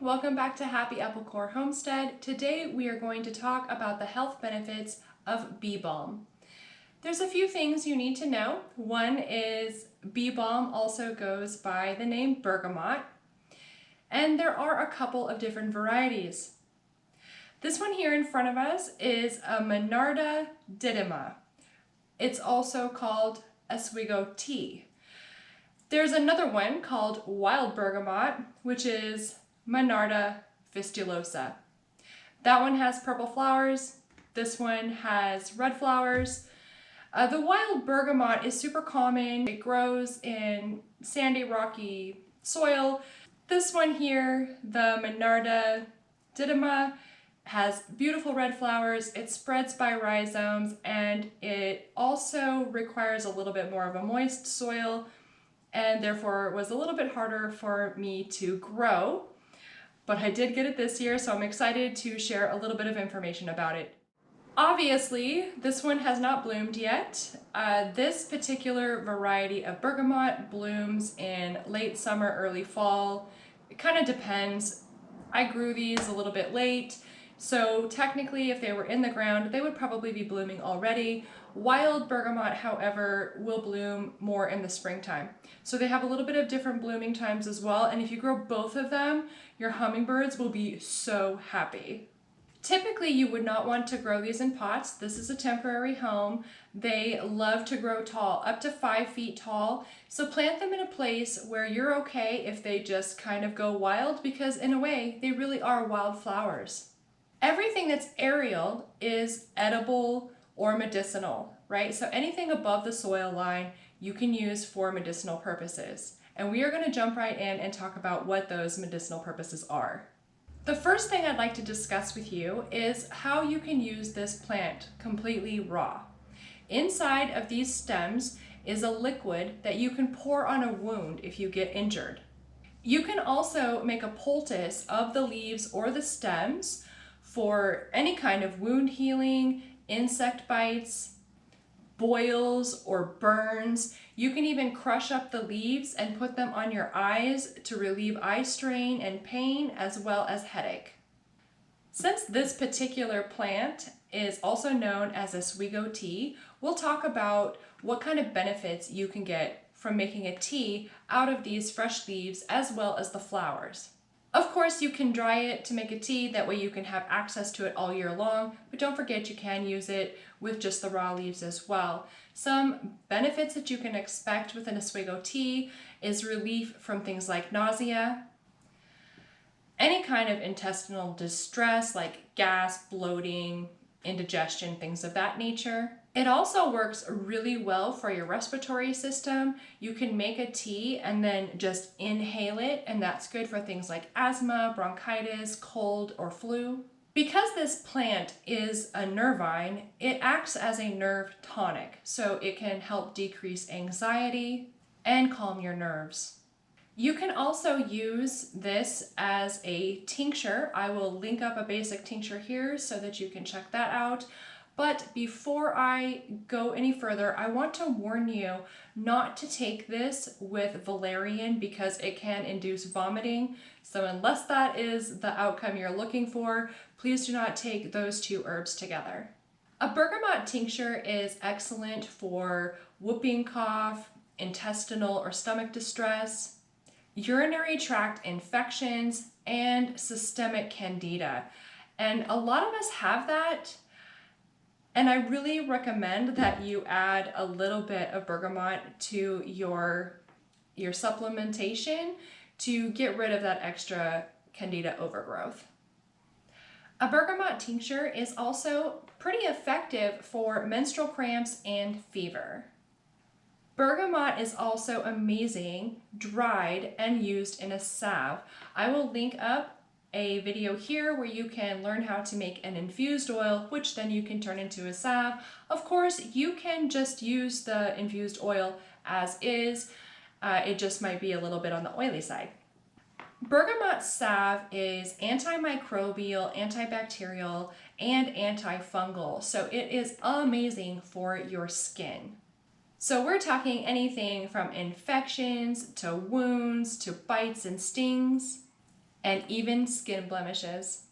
welcome back to Happy Apple Core Homestead. Today we are going to talk about the health benefits of bee balm. There's a few things you need to know. One is bee balm also goes by the name bergamot, and there are a couple of different varieties. This one here in front of us is a Monarda Didyma. It's also called Oswego Tea. There's another one called wild bergamot, which is Monarda fistulosa. That one has purple flowers. This one has red flowers. The wild bergamot is super common. It grows in sandy, rocky soil. This one here, the Monarda Didyma, has beautiful red flowers. It spreads by rhizomes, and it also requires a little bit more of a moist soil, and therefore was a little bit harder for me to grow. But I did get it this year, so I'm excited to share a little bit of information about it. Obviously, this one has not bloomed yet. This particular variety of bergamot blooms in late summer, early fall. It kind of depends. I grew these a little bit late, so technically if they were in the ground, they would probably be blooming already. Wild bergamot, however, will bloom more in the springtime. So they have a little bit of different blooming times as well, and if you grow both of them, your hummingbirds will be so happy. Typically, you would not want to grow these in pots. This is a temporary home. They love to grow tall, up to 5 feet tall. So plant them in a place where you're okay if they just kind of go wild, because in a way, they really are wildflowers. Everything that's aerial is edible or medicinal, right? So anything above the soil line, you can use for medicinal purposes. And we are going to jump right in and talk about what those medicinal purposes are. The first thing I'd like to discuss with you is how you can use this plant completely raw. Inside of these stems is a liquid that you can pour on a wound if you get injured. You can also make a poultice of the leaves or the stems for any kind of wound healing, insect bites, boils, or burns. You can even crush up the leaves and put them on your eyes to relieve eye strain and pain, as well as headache. Since this particular plant is also known as Oswego tea, we'll talk about what kind of benefits you can get from making a tea out of these fresh leaves as well as the flowers. Of course, you can dry it to make a tea, that way you can have access to it all year long, but don't forget you can use it with just the raw leaves as well. Some benefits that you can expect with an Oswego tea is relief from things like nausea, any kind of intestinal distress like gas, bloating, indigestion, things of that nature. It also works really well for your respiratory system. You can make a tea and then just inhale it, and that's good for things like asthma, bronchitis, cold, or flu. Because this plant is a nervine, it acts as a nerve tonic, so it can help decrease anxiety and calm your nerves. You can also use this as a tincture. I will link up a basic tincture here so that you can check that out. But before I go any further, I want to warn you not to take this with valerian because it can induce vomiting. So unless that is the outcome you're looking for, please do not take those two herbs together. A bergamot tincture is excellent for whooping cough, intestinal or stomach distress, urinary tract infections, and systemic candida. And a lot of us have that. And I really recommend that you add a little bit of bergamot to your supplementation to get rid of that extra candida overgrowth. A bergamot tincture is also pretty effective for menstrual cramps and fever. Bergamot is also amazing dried and used in a salve. I will link up a video here where you can learn how to make an infused oil, which then you can turn into a salve. Of course, you can just use the infused oil as is. It just might be a little bit on the oily side. Bergamot salve is antimicrobial, antibacterial, and antifungal, so it is amazing for your skin. So we're talking anything from infections to wounds to bites and stings. and even skin blemishes.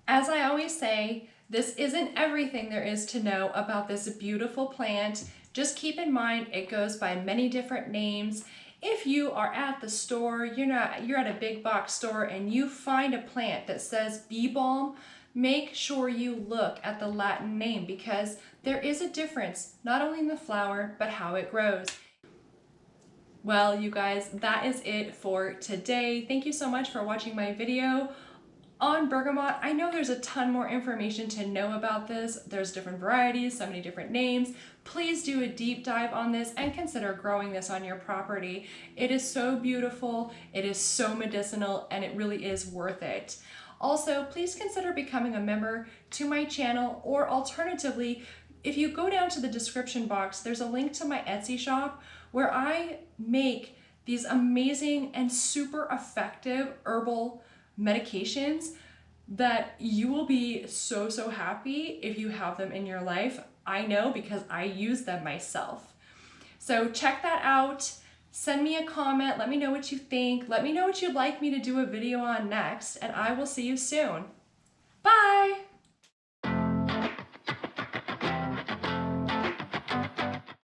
As I always say, this isn't everything there is to know about this beautiful plant. Just keep in mind it goes by many different names. If you are at the store, you're at a big box store and you find a plant that says Bee Balm, make sure you look at the Latin name because there is a difference, not only in the flower, but how it grows. Well, you guys, that is it for today. Thank you so much for watching my video on bergamot. I know there's a ton more information to know about this. There's different varieties, so many different names. Please do a deep dive on this and consider growing this on your property. It is so beautiful, it is so medicinal, and it really is worth it. Also, please consider becoming a member to my channel, or alternatively, if you go down to the description box, there's a link to my Etsy shop where I make these amazing and super effective herbal medications that you will be so happy if you have them in your life. I know because I use them myself. So check that out. Send me a comment. Let me know what you think. Let me know what you'd like me to do a video on next, and I will see you soon. Bye!